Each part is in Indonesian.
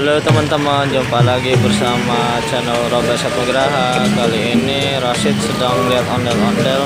Halo teman-teman, jumpa lagi bersama channel Robert Sapugraha. Kali ini Rashid sedang lihat ondel-ondel.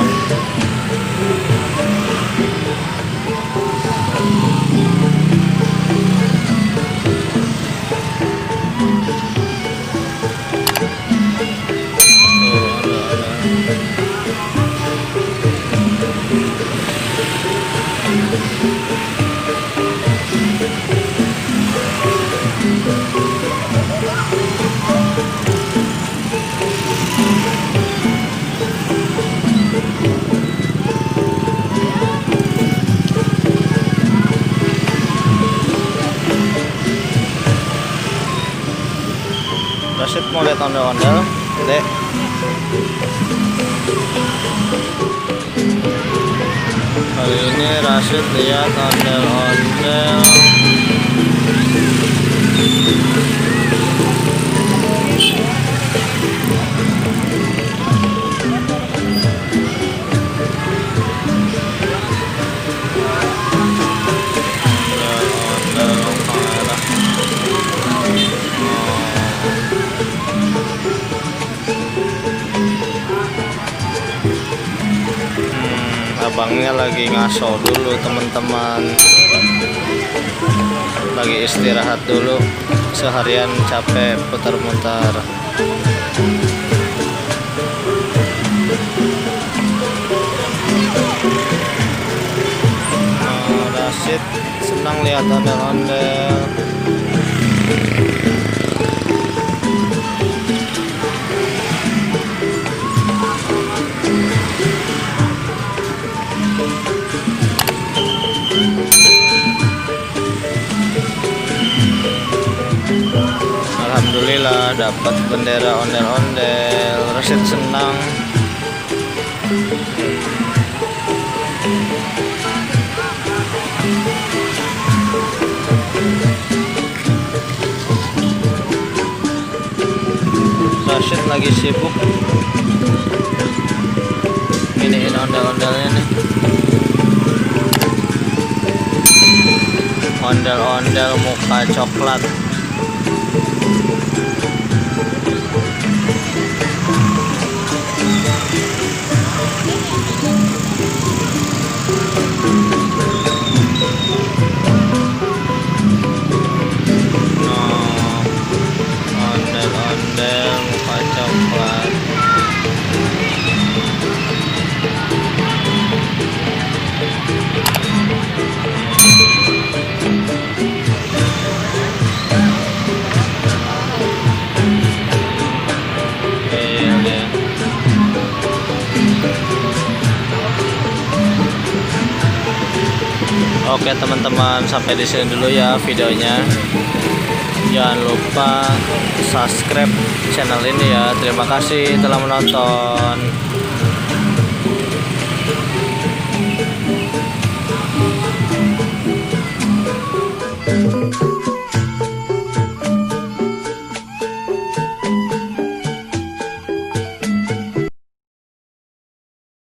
Rashid mau lihat ondel-ondel, dek. Kali ini Rashid lihat ondel-ondel. Abangnya lagi ngaso dulu teman-teman, lagi istirahat dulu, seharian capek putar-putar. Rashid senang lihat ondel-ondel. Alhamdulillah dapat bendera ondel-ondel. Rashid senang. Rashid lagi sibuk iniin ondel-ondelnya nih. Ondel-ondel muka coklat. Ondel-ondel muka coklat. Oke teman-teman, sampai di sini dulu ya videonya. Jangan lupa subscribe channel ini ya. Terima kasih telah menonton.